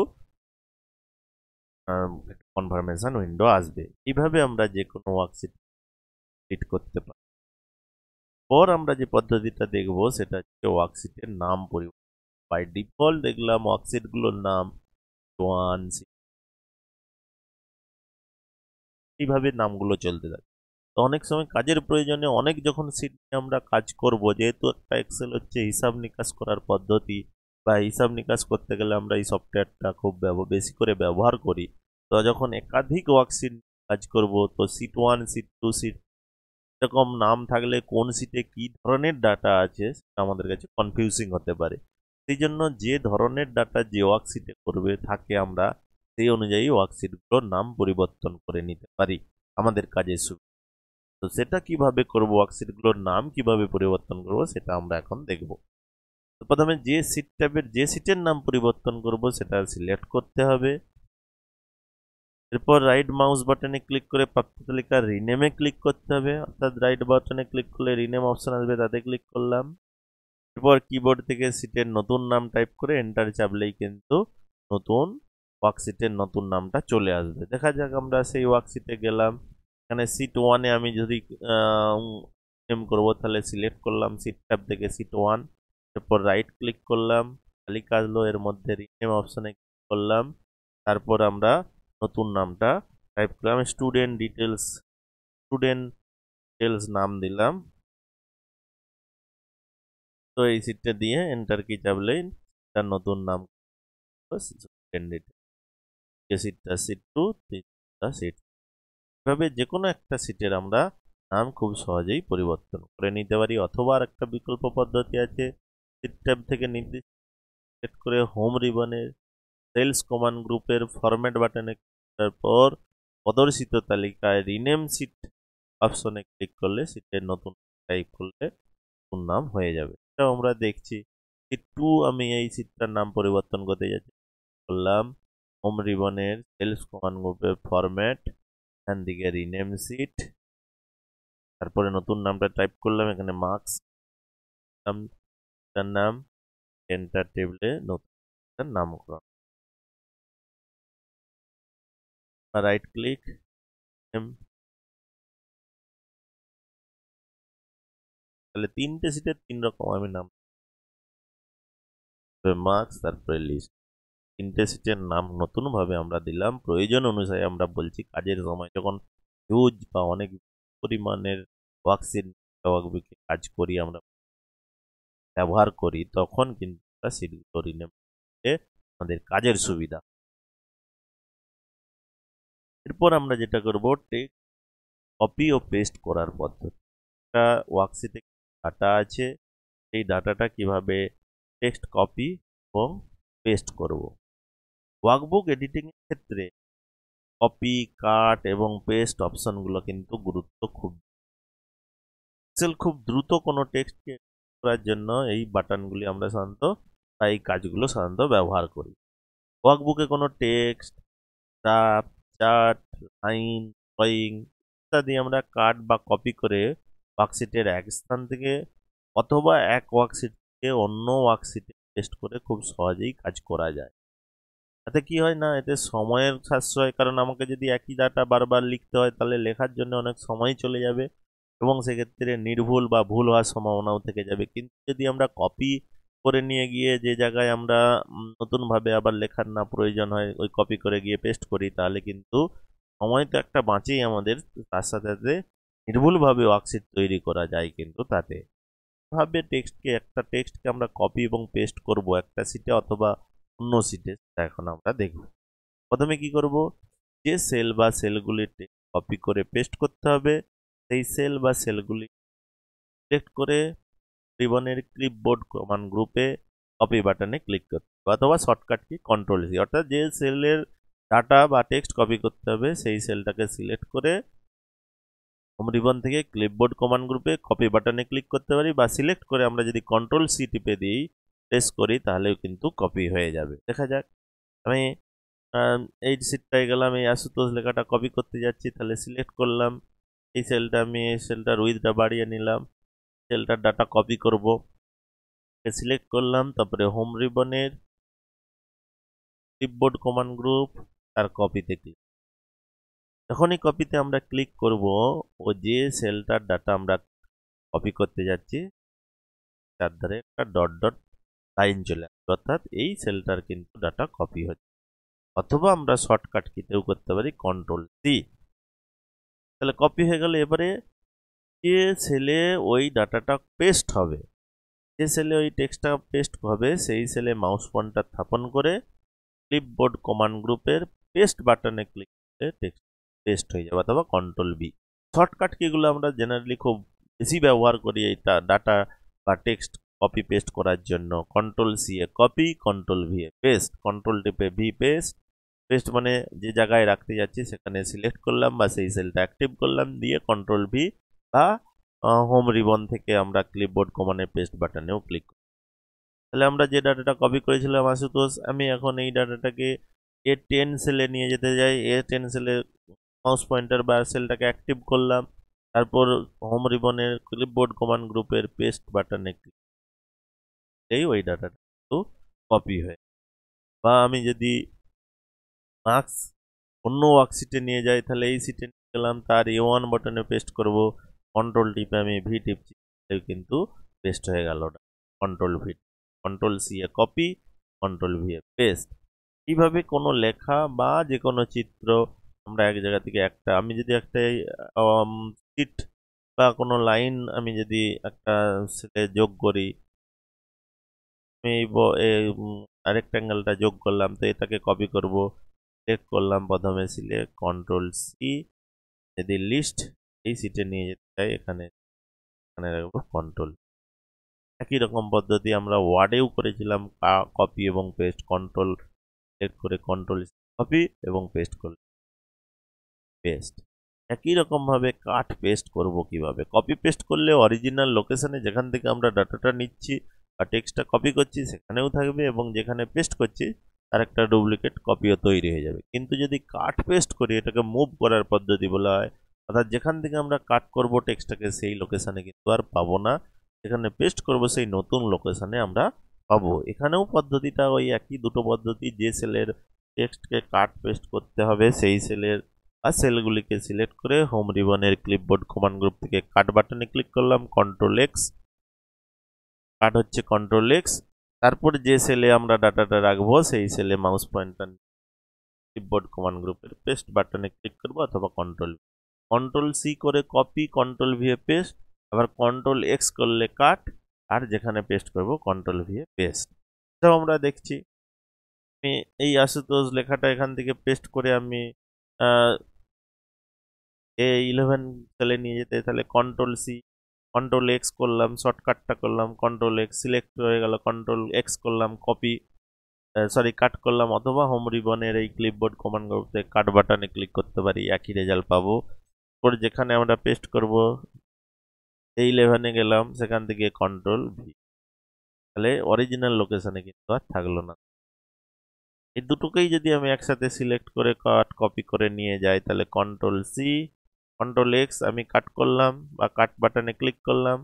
কনফার্মেশন উইন্ডো আসবে। এইভাবে আমরা যে কোনো ওয়ার্কশিট ডিলিট করতে পারি। পর আমরা যে পদ্ধতিটা দেখব সেটা হচ্ছে ওয়ার্কশিটের নাম পরিবর্তন। বাই ডিফল্ট দেখলাম ওয়ার্কশিটগুলোর নাম 1 এইভাবে নামগুলো চলতে থাকে। তো অনেক সময় কাজের প্রয়োজনে অনেক যখন সিট নিয়ে আমরা কাজ করব, যেহেতু একটা এক্সেল হচ্ছে হিসাব নিকাশ করার পদ্ধতি, বা হিসাব নিকাশ করতে গেলে আমরা এই সফটওয়্যারটা খুব বেশি করে ব্যবহার করি। তো যখন একাধিক ওয়ার্কশিট কাজ করব, তো সিট 1 সিট 2 সিট এরকম নাম থাকলে কোন সিটে কি ধরনের ডাটা আছে সেটা আমাদের কাছে কনফিউজিং হতে পারে। সেই জন্য যে ধরনের ডাটা যে ওয়ার্কশিটে করবে থাকে আমরা সেই অনুযায়ী ওয়ার্কশিটগুলোর নাম পরিবর্তন করে নিতে পারি আমাদের কাজের সুবিধা। তো সেটা কিভাবে করব, ওয়ার্কশিটগুলোর নাম কিভাবে পরিবর্তন করব সেটা আমরা এখন দেখব। তো প্রথমে যে সিট ট্যাবের যে সিটের নাম পরিবর্তন করব সেটা সিলেক্ট করতে হবে। এরপর রাইট মাউস বাটনে ক্লিক করে প্রাপ্ত তালিকা রিনেমে ক্লিক করতে হবে, অর্থাৎ রাইট বাটনে ক্লিক করলে রিনেম অপশন আসবে, তাতে ক্লিক করলাম। এরপর কিবোর্ড থেকে সিটের নতুন নাম টাইপ করে এন্টার চাপলেই কিন্তু নতুন ওয়ার্কশিটের নতুন নামটা চলে আসবে। দেখা যাক আমরা সেই ওয়ার্কশিটে গেলাম। এখানে সিট 1-এ আমি যদি নেম করবো তাহলে সিলেক্ট করলাম সিট ট্যাব থেকে সিট 1, এরপর রাইট ক্লিক করলাম, তালিকা আসলো, এর মধ্যে রিনেম অপশনে ক্লিক করলাম। তারপর আমরা নতুন নামটা টাইপ করলাম, স্টুডেন্ট ডিটেলস নাম দিলাম। তো এই সিটটা দিয়ে এন্টার কি চাপলেই তার নতুন নাম স্টুডেন্ট ডিটেলস, যে সিটটা সিট 2 সিটটা সিট। এভাবে যে কোনো একটা সিটের আমরা নাম খুব সহজেই পরিবর্তন করে নিতে পারি। অথবা আর একটা বিকল্প পদ্ধতি আছে, সিট ট্যাব থেকে নির্দিষ্ট সেট করে হোম রিবনের সেলস কমান্ড গ্রুপের ফরম্যাট বাটনে পর প্রদর্শিত তালিকায় রিনেম সিট অপশনে ক্লিক করলে সিটের নতুন টাইপ করলে নতুন নাম হয়ে যাবে। এটাও আমরা দেখছি। সিট 2 আমি এই সিটটার নাম পরিবর্তন করতে যাচ্ছি, করলাম হোম রিবনের সেলস কমান্ড গ্রুপের ফরম্যাট, এখান থেকে রিনেম সিট, তারপরে নতুন নামটা টাইপ করলাম, এখানে মার্কস নাম, এন্টার টেবিলে নতুন নামকরণ, রাইট ক্লিক, তাহলে 3টে সিটের 3 রকম আমি নাম, মার্কস তারপরে লিস্ট, 3টে সিটের নাম নতুন ভাবে আমরা দিলাম। প্রয়োজন অনুযায়ী আমরা বলছি কাজের সময় যখন হিউজ বা অনেক পরিমাণের ওয়ার্কশিট কাজ করি, আমরা ব্যবহার করি, তখন কিন্তু সিটগুলো রিনেম আমাদের কাজের সুবিধা। এরপর আমরা যেটা করব টেক্সট কপি ও পেস্ট করার পদ্ধতি। একটা ওয়ার্কশিটে ডাটা আছে, এই ডাটাটা কিভাবে টেক্সট কপি এবং পেস্ট করব। ওয়ার্কবুক এডিটিং এর ক্ষেত্রে কপি, কাট এবং পেস্ট অপশনগুলো কিন্তু এক্সেল খুব দ্রুত কোনো টেক্সটকে করার জন্য এই বাটনগুলি আমরা সাধারণত বা এই কাজগুলো সাধারণত ব্যবহার করি। ওয়ার্কবুকে কোনো text, graph, chart, line, drawing ইত্যাদি আমরা কাট বা কপি করে ওয়ার্কশিটের এক স্থান থেকে অথবা এক ওয়ার্কশিট থেকে অন্য ওয়ার্কশিটে পেস্ট করে খুব সহজেই কাজ করা যায়। এতে কি হয় না, এতে সময়ের সাশ্রয়, কারণ আমাকে যদি একই ডাটা বারবার লিখতে হয় তাহলে লেখার জন্য অনেক সময় চলে যাবে এবং সেক্ষেত্রে নির্ভুল বা ভুল হওয়ার সম্ভাবনাও থেকে যাবে। কিন্তু যদি আমরা কপি করে নিয়ে গিয়ে যে জায়গায় আমরা নতুনভাবে আবার লেখার না প্রয়োজন হয় ওই কপি করে গিয়ে পেস্ট করি, তাহলে কিন্তু সময় তো একটা বাঁচেই আমাদের, তার সাথে সাথে নির্ভুলভাবে ওয়ার্কশিট তৈরি করা যায় কিন্তু তাতে। ভাবে একটা টেক্সটকে আমরা কপি এবং পেস্ট করব একটা সিটে অথবা অন্য সিটে, সেটা এখন আমরা দেখব। প্রথমে কি করব, যে সেল বা সেলগুলি কপি করে পেস্ট করতে হবে সেই সেল বা সেলগুলি সিলেক্ট করে রিবনের ক্লিপবোর্ড কমান্ড গ্রুপে কপি বাটনে ক্লিক করতে হবে অথবা শর্টকাট কি কন্ট্রোল সি, অর্থাৎ যে সেলের ডাটা বা টেক্সট কপি করতে হবে সেই সেলটাকে সিলেক্ট করে হোম রিবন থেকে ক্লিপবোর্ড কমান্ড গ্রুপে কপি বাটনে ক্লিক করতে পারি, বা সিলেক্ট করে আমরা যদি কন্ট্রোল সি টিপে দিই, প্রেস করি, তাহলেও কিন্তু কপি হয়ে যাবে। দেখা যাক, আমি এই সিটটায় গেলাম, এই আশুতোষ লেখাটা কপি করতে যাচ্ছি, তাহলে সিলেক্ট করলাম এই সেলটা, আমি এই সেলটার উইথটা বাড়িয়ে নিলাম, সেলটার ডাটা কপি করব, সিলেক্ট করলাম, তারপরে হোম রিবনের ক্লিপবোর্ড কমান্ড গ্রুপ আর কপিতে ক্লিক। যখনই কপিতে আমরা ক্লিক করব, ও যে সেলটার ডাটা আমরা কপি করতে যাচ্ছি তার ধারে একটা ডট ডট লাইন চলে আসবে, অর্থাৎ এই সেলটার কিন্তু ডাটা কপি হচ্ছে। অথবা আমরা শর্টকাট কিতেও করতে পারি কন্ট্রোল সি, তাহলে কপি হয়ে গেল। এবারে যে সেলে ওই ডাটাটা পেস্ট হবে, যে সেলে ওই টেক্সটটা পেস্ট হবে সেই সেলে মাউস পয়েন্টার স্থাপন করে ক্লিপবোর্ড কমান্ড গ্রুপের পেস্ট বাটনে ক্লিক করে টেক্সট পেস্ট হয়ে যাবে, অথবা কন্ট্রোল বি। শর্টকাট কিগুলো আমরা জেনারেলি খুব বেশি ব্যবহার করি এইটা ডাটা বা টেক্সট কপি পেস্ট করার জন্য। কন্ট্রোল সি এ কপি, কন্ট্রোল ভি এ পেস্ট, কন্ট্রোল টিপে ভি পেস্ট। পেস্ট মানে যে জায়গায় রাখতে যাচ্ছি সেখানে সিলেক্ট করলাম বা সেই সেলটা অ্যাক্টিভ করলাম, দিয়ে কন্ট্রোল ভি বা হোম রিবন থেকে আমরা ক্লিপবোর্ড কমান্ডে পেস্ট বাটনেও ক্লিক করি। তাহলে আমরা যে ডাটাটা কপি করেছিলাম আশুতোষ, আমি এখন এই ডাটাটাকে A10 সেলে নিয়ে যেতে যাই। A10 সেলে মাউস পয়েন্টার বা সেলটাকে অ্যাক্টিভ করলাম, তারপর হোম রিবনের ক্লিপবোর্ড কমান্ড গ্রুপের পেস্ট বাটনে ক্লিক, এই ওই ডাটাটা কিন্তু কপি হয়ে। বা আমি যদি মার্কস অন্য ওয়ার্কশিটে নিয়ে যাই, তাহলে এই সিটে নিয়ে গেলাম, তার A1 বাটনে পেস্ট করব, কন্ট্রোল টিপে আমি ভি টিপছি, কিন্তু পেস্ট হয়ে গেল। কন্ট্রোল ভি, কন্ট্রোল সি এ কপি, কন্ট্রোল ভি এ পেস্ট। এইভাবে কোনো লেখা বা যে কোনো চিত্র আমরা এক জায়গা থেকে একটা, আমি যদি একটা সিট বা কোনো লাইন আমি যদি একটা সেলে যোগ করি, আমি এই রেক্ট্যাঙ্গেলটা যোগ করলাম, তো এটাকে কপি করব, সিলেক্ট করলাম, প্রথমে সিলেক্ট কন্ট্রোল সি, যদি লিস্ট এই সিটে নিয়ে যেতে চাই এখানে এখানে রাখবো কন্ট্রোল। একই রকম পদ্ধতি আমরা ওয়ার্ডেও করেছিলাম, কপি এবং পেস্ট, কন্ট্রোল সিলেক্ট করে কন্ট্রোল কপি এবং পেস্ট করলে পেস্ট। একই রকম ভাবে কাট পেস্ট করব কিভাবে, কপি পেস্ট করলে অরিজিনাল লোকেশনে যেখান থেকে আমরা ডাটাটা নিচ্ছি বা টেক্সটটা কপি করছি সেখানেও থাকবে, এবং যেখানে পেস্ট করছি তার একটা ডুপ্লিকেট কপিও তৈরি হয়ে যাবে। কিন্তু যদি কাট পেস্ট করি, এটাকে মুভ করার পদ্ধতি বলা হয়, অর্থাৎ যেখান থেকে আমরা কাট করব টেক্সটটাকে সেই লোকেশনে কিন্তু আর পাবো না, যেখানে পেস্ট করব সেই নতুন লোকেশনে আমরা পাবো। এখানেও পদ্ধতিটা ওই একই, দুটো পদ্ধতি। যে সেলের টেক্সটকে কাট পেস্ট করতে হবে সেই সেলের আর সেলগুলিকে সিলেক্ট করে হোম রিবনের ক্লিপবোর্ড কমান্ড গ্রুপ থেকে কাট বাটনে ক্লিক করলাম, কন্ট্রোল এক্স, কাট হচ্ছে কন্ট্রোল এক্স। তারপর যে সেলে আমরা ডাটাটা রাখবো সেই সেলে মাউস পয়েন্টার ক্লিপবোর্ড কমান্ড গ্রুপের পেস্ট বাটনে ক্লিক করবো, অথবা কন্ট্রোল সি করে কপি, কন্ট্রোল ভি এ পেস্ট, আবার কন্ট্রোল এক্স করলে কাট, আর যেখানে পেস্ট করব কন্ট্রোল ভি এ পেস্ট। এটাও আমরা দেখছি, আমি এই আশুতোষ লেখাটা এখান থেকে পেস্ট করে আমি A11 সেলে নিয়ে যেতে, তাহলে কন্ট্রোল সি, কন্ট্রোল এক্স করলাম, শর্টকাটটা করলাম কন্ট্রোল এক্স, সিলেক্ট হয়ে গেল, কন্ট্রোল এক্স করলাম কপি, সরি কাট করলাম, অথবা হোম রিবনের এই ক্লিপবোর্ড কমান্ড গ্রুপে কাট বাটনে ক্লিক করতে পারি, একই রেজাল্ট পাবো। পরে যেখানে আমরা পেস্ট করব, এই 11-এ গেলাম, সেখান থেকে কন্ট্রোল ভি, তাহলে অরিজিনাল লোকেশনে কিন্তু আর থাকলো না। এই দুটোকেই যদি আমি একসাথে সিলেক্ট করে কাট কপি করে নিয়ে যাই, তাহলে কন্ট্রোল সি, কন্ট্রোল এক্স আমি কাট করলাম বা কাট বাটনে ক্লিক করলাম,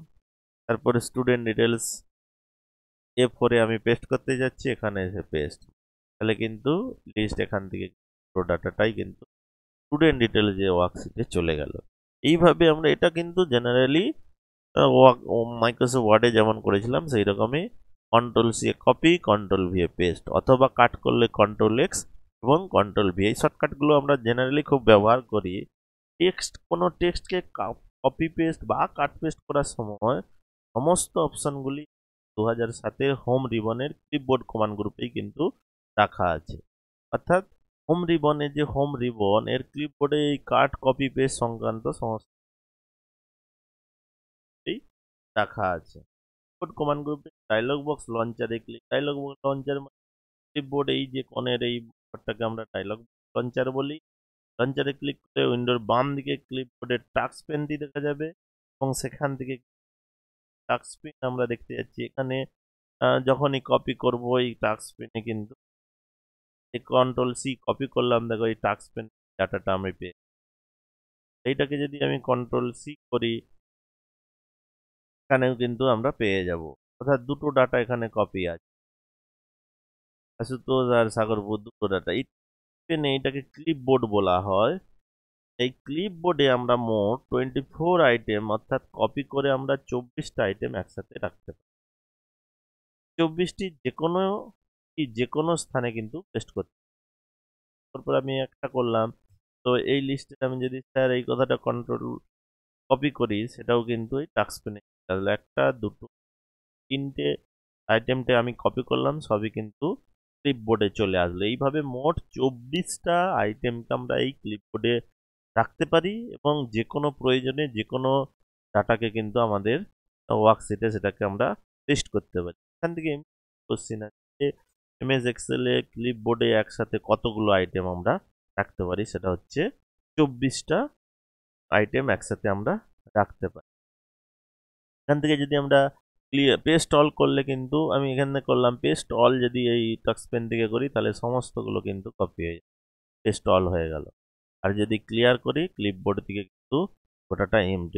তারপরে স্টুডেন্ট ডিটেলস F4-এ আমি পেস্ট করতে যাচ্ছি, এখানে এসে পেস্ট, তাহলে কিন্তু লিস্ট এখান থেকে পুরো ডাটাটাই কিন্তু স্টুডেন্ট ডিটেল যে ওয়ার্কশিটে চলে গেল। এইভাবে আমরা এটা কিন্তু জেনারেলি মাইক্রোসফট ওয়ার্ডে যেমন করেছিলাম সেই রকমই control C copy, control V paste, অথবা কাট করলে কন্ট্রোল এক্স এবং কন্ট্রোল ভি, এই শর্টকাটগুলো আমরা জেনারেলি খুব ব্যবহার করি। কোনো টেক্সটকে কপি পেস্ট বা কাট পেস্ট করার সময় সমস্ত অপশনগুলি 2007-এর হোম রিবনের ক্লিপবোর্ড কমান্ড গ্রুপেই কিন্তু রাখা আছে। অর্থাৎ হোম রিবনে যে হোম রিবন এর ক্লিপবোর্ডে এই কাট কপি পেস্ট সংক্রান্ত সমস্ত রাখা আছে। ক্লিপবোর্ড কমান্ড গ্রুপে ডায়লগ বক্স লঞ্চারে click, dialog box launcher clipboard এই যে কোণের এই ব্যাপারটাকে আমরা ডায়লগ লঞ্চার বলি। লঞ্চারে ক্লিক করে উইন্ডোর বাম দিকে ক্লিপবোর্ডের টাস্ক পেনটি দেখা যাবে এবং সেখান থেকে টাস্ক পেন আমরা দেখতে যাচ্ছি। এখানে যখনই কপি করব এই টাস্ক পেনে কিন্তু কন্ট্রোল সি কপি করলাম, দেখো এই টাস্ক পেন ডাটাটা আমি পেয়ে, এইটাকে যদি আমি কন্ট্রোল সি করি এখানেও কিন্তু আমরা পেয়ে যাব। অর্থাৎ দুটো ডাটা এখানে কপি আছে, আশুতোষ আর সাগরপুর দুটো ডাটা। এই পেনে এটাকে ক্লিপবোর্ড বলা হয়। এই ক্লিপবোর্ডে আমরা মোট 24 আইটেম, অর্থাৎ কপি করে আমরা 24টা আইটেম একসাথে রাখতে পারি। 24টি যে কোনো স্থানে কিন্তু পেস্ট করতে, তারপর আমি একটা করলাম। তো এই লিস্টে আমি যদি স্যার এই কথাটা কন্ট্রোল কপি করি, সেটাও কিন্তু এই টাস্ক পেনে, তাহলে একটা দুটো তিনটে আইটেমটা আমি কপি করলাম, সবই কিন্তু ক্লিপবোর্ডে চলে আসলো। এইভাবে মোট 24টা আইটেমকে আমরা এই ক্লিপবোর্ডে রাখতে পারি এবং যে কোনো প্রয়োজনে যে কোনো ডাটাকে কিন্তু আমাদের ওয়ার্কশিটে সেটাকে আমরা পেস্ট করতে পারি। এখান থেকে কোশ্চিন আছে, এমএস এক্সেলে ক্লিপবোর্ডে একসাথে কতগুলো আইটেম আমরা রাখতে পারি, সেটা হচ্ছে 24টা আইটেম একসাথে আমরা রাখতে পারি। এখান থেকে যদি আমরা পেস্ট অল করলে কিন্তু আমি এখানে করলাম পেস্ট অল, যদি এই টাস্ক পেন থেকে করি তাহলে সমস্তগুলো কিন্তু কপি হয়ে যাবে, পেস্ট অল হয়ে গেল। আর যদি ক্লিয়ার করি ক্লিপবোর্ড থেকে কিন্তু গোটাটা এমটি,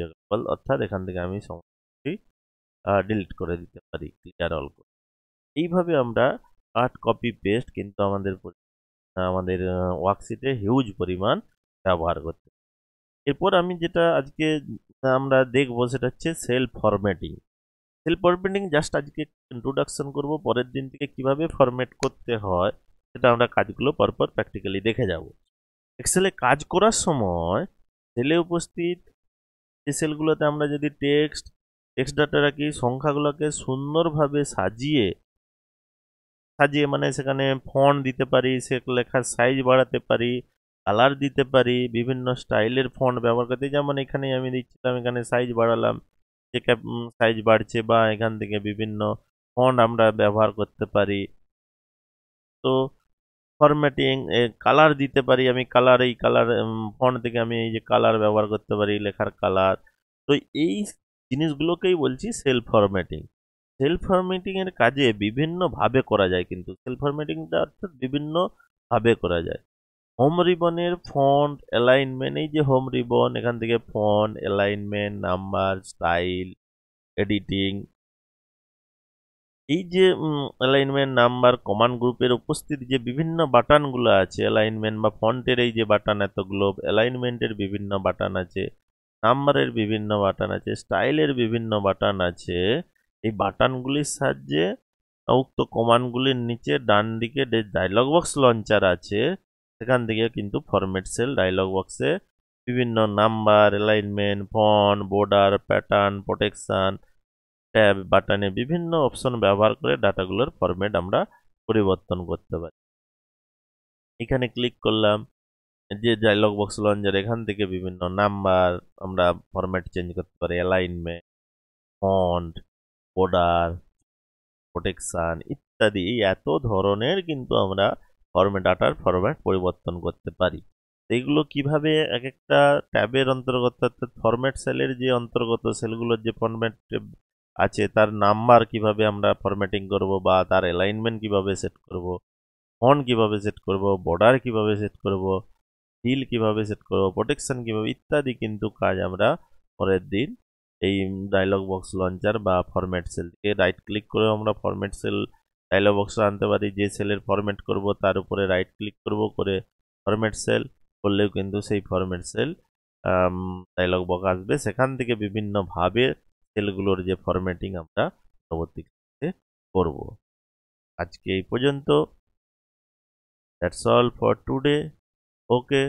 অর্থাৎ এখান থেকে আমি সমস্তটি ডিলিট করে দিতে পারি ক্লিয়ার অল করে। এইভাবে আমরা কাট কপি পেস্ট কিন্তু আমাদের ওয়ার্কশিটে হিউজ পরিমাণ ব্যবহার করতে। এরপর আমি যেটা আজকে আমরা দেখবো সেটা হচ্ছে self formatting. Self formatting just আজকে ইন্ট্রোডাকশন করব, পরের দিন থেকে কিভাবে ফরম্যাট করতে হয় সেটা আমরা কাজগুলো পরপর প্র্যাকটিক্যালি দেখে যাব। এক্সেলে কাজ করার সময় সেলে উপস্থিত যে সেলগুলোতে আমরা যদি টেক্সট ডাটা রাখি, সংখ্যাগুলোকে সুন্দরভাবে সাজিয়ে মানে সেখানে ফন্ট দিতে পারি, সে লেখার সাইজ বাড়াতে পারি, কালার দিতে পারি, বিভিন্ন স্টাইলের ফন্ট ব্যবহার করতে, যেমন এখানে আমি দিচ্ছিলাম, এখানে সাইজ বাড়ালাম, যে সাইজ বাড়ছে, বা এখান থেকে বিভিন্ন ফন্ট আমরা ব্যবহার করতে পারি। তো ফরম্যাটিং কালার দিতে পারি, আমি কালার এই কালার ফন্ট থেকে আমি এই যে কালার ব্যবহার করতে পারি, লেখার কালার। তো এই জিনিসগুলোকেই বলছি সেলফ ফরম্যাটিং। সেলফ ফরম্যাটিং এর কাজে বিভিন্ন ভাবে করা যায়, কিন্তু সেলফ ফরম্যাটিংটা অর্থাৎ বিভিন্ন ভাবে করা যায়। হোম রিবনের ফন্ট অ্যালাইনমেন্ট, এই যে হোম রিবন, এখান থেকে font alignment, number, style, editing, এই যে অ্যালাইনমেন্ট, নাম্বার, কমান্ড গ্রুপের উপস্থিতি যে বিভিন্ন বাটনগুলো আছে, অ্যালাইনমেন্ট বা ফন্টের এই যে বাটন এতগুলো, অ্যালাইনমেন্টের বিভিন্ন বাটন আছে, নাম্বারের বিভিন্ন বাটন আছে, স্টাইলের বিভিন্ন বাটন আছে, এই বাটনগুলির সাহায্যে উক্ত কমান্ডগুলির নিচে ডান দিকে যে ডায়লগ বক্স লঞ্চার আছে সেখান থেকে কিন্তু ফরম্যাট সেল ডায়লগ বক্সে বিভিন্ন number, alignment, font, border, pattern, protection, tab বাটনে বিভিন্ন অপশন ব্যবহার করে ডাটাগুলোর ফরম্যাট আমরা পরিবর্তন করতে পারি। এখানে ক্লিক করলাম, যে ডায়লগ বক্স লঞ্চার, এখান থেকে বিভিন্ন নাম্বার আমরা ফরম্যাট চেঞ্জ করতে পারি, অ্যালাইনমেন্ট, ফন্ট, বর্ডার, প্রোটেকশন ইত্যাদি এই এত ধরনের কিন্তু আমরা ডাটার ফরম্যাট পরিবর্তন করতে পারি। এইগুলো কিভাবে এক একটা ট্যাবের অন্তর্গত অর্থাৎ ফরম্যাট সেলের যে অন্তর্গত সেলগুলোর যে ফরম্যাট আছে তার নাম্বার কিভাবে আমরা ফরম্যাটিং করব বা তার অ্যালাইনমেন্ট কিভাবে সেট করব, ফন্ট কিভাবে সেট করব, বর্ডার কিভাবে সেট করব, ফিল কিভাবে সেট করব, প্রোটেকশন কিভাবে ইত্যাদি কিন্তু কাজ আমরা পরের দিন এই ডায়লগ বক্স লঞ্চার বা ফরম্যাট সেল থেকে রাইট ক্লিক করে আমরা ফরম্যাট সেল ডায়লগ বক্সে আনতে পারি। যে সেলের ফরম্যাট করব তার উপরে রাইট ক্লিক করব করে ফরম্যাট সেল করলেও কিন্তু সেই ফরম্যাট সেল ডায়লগ বক্স আসবে। সেখান থেকে বিভিন্নভাবে সেলগুলোর যে ফরম্যাটিং আমরা পরবর্তীতে করব। আজকে এই পর্যন্ত। That's all for today. Okay.